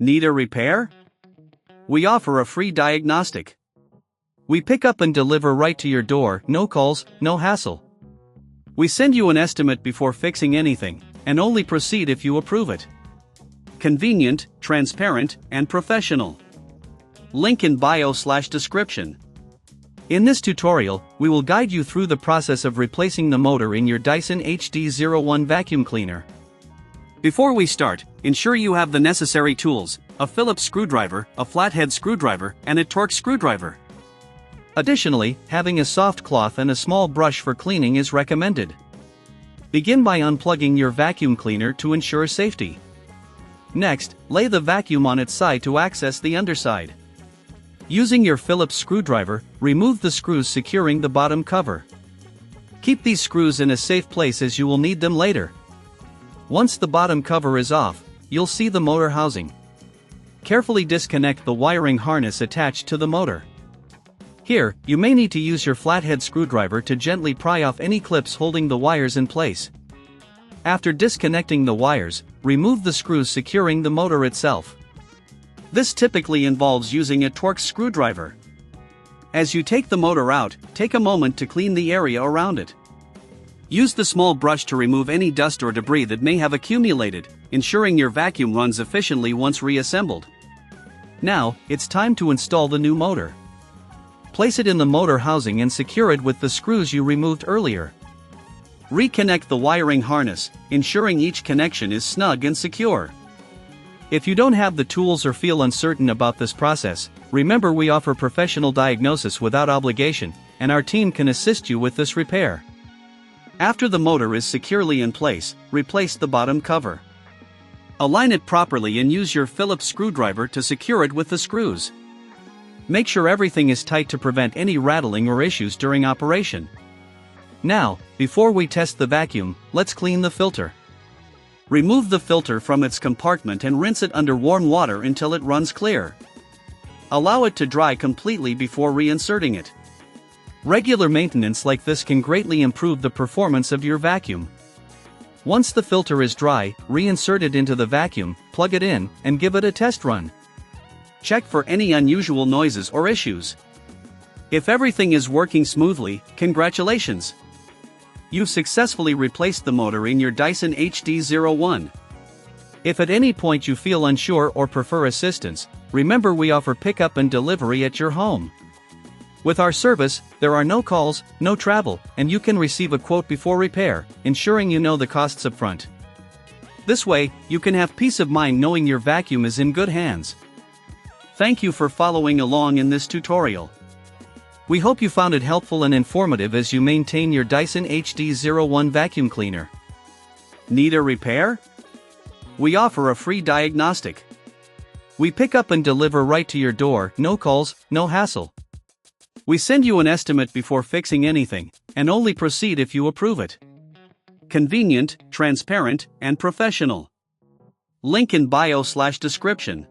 Need a repair? We offer a free diagnostic. We pick up and deliver right to your door, no calls, no hassle. We send you an estimate before fixing anything, and only proceed if you approve it. Convenient, transparent, and professional. Link in bio/description. In this tutorial, we will guide you through the process of replacing the motor in your Dyson HD01 vacuum cleaner. Before we start, ensure you have the necessary tools: a Phillips screwdriver, a flathead screwdriver, and a Torx screwdriver. Additionally, having a soft cloth and a small brush for cleaning is recommended. Begin by unplugging your vacuum cleaner to ensure safety. Next, lay the vacuum on its side to access the underside. Using your Phillips screwdriver, remove the screws securing the bottom cover. Keep these screws in a safe place as you will need them later. Once the bottom cover is off, you'll see the motor housing. Carefully disconnect the wiring harness attached to the motor. Here, you may need to use your flathead screwdriver to gently pry off any clips holding the wires in place. After disconnecting the wires, remove the screws securing the motor itself. This typically involves using a Torx screwdriver. As you take the motor out, take a moment to clean the area around it. Use the small brush to remove any dust or debris that may have accumulated, ensuring your vacuum runs efficiently once reassembled. Now, it's time to install the new motor. Place it in the motor housing and secure it with the screws you removed earlier. Reconnect the wiring harness, ensuring each connection is snug and secure. If you don't have the tools or feel uncertain about this process, remember we offer professional diagnosis without obligation, and our team can assist you with this repair. After the motor is securely in place, replace the bottom cover. Align it properly and use your Phillips screwdriver to secure it with the screws. Make sure everything is tight to prevent any rattling or issues during operation. Now, before we test the vacuum, let's clean the filter. Remove the filter from its compartment and rinse it under warm water until it runs clear. Allow it to dry completely before reinserting it. Regular maintenance like this can greatly improve the performance of your vacuum. Once the filter is dry, reinsert it into the vacuum, plug it in, and give it a test run. Check for any unusual noises or issues. If everything is working smoothly, congratulations! You've successfully replaced the motor in your Dyson HD01. If at any point you feel unsure or prefer assistance, remember we offer pickup and delivery at your home. With our service, there are no calls, no travel, and you can receive a quote before repair, ensuring you know the costs up front. This way, you can have peace of mind knowing your vacuum is in good hands. Thank you for following along in this tutorial. We hope you found it helpful and informative as you maintain your Dyson HD01 vacuum cleaner. Need a repair? We offer a free diagnostic. We pick up and deliver right to your door, no calls, no hassle. We send you an estimate before fixing anything, and only proceed if you approve it. Convenient, transparent, and professional. Link in bio/description.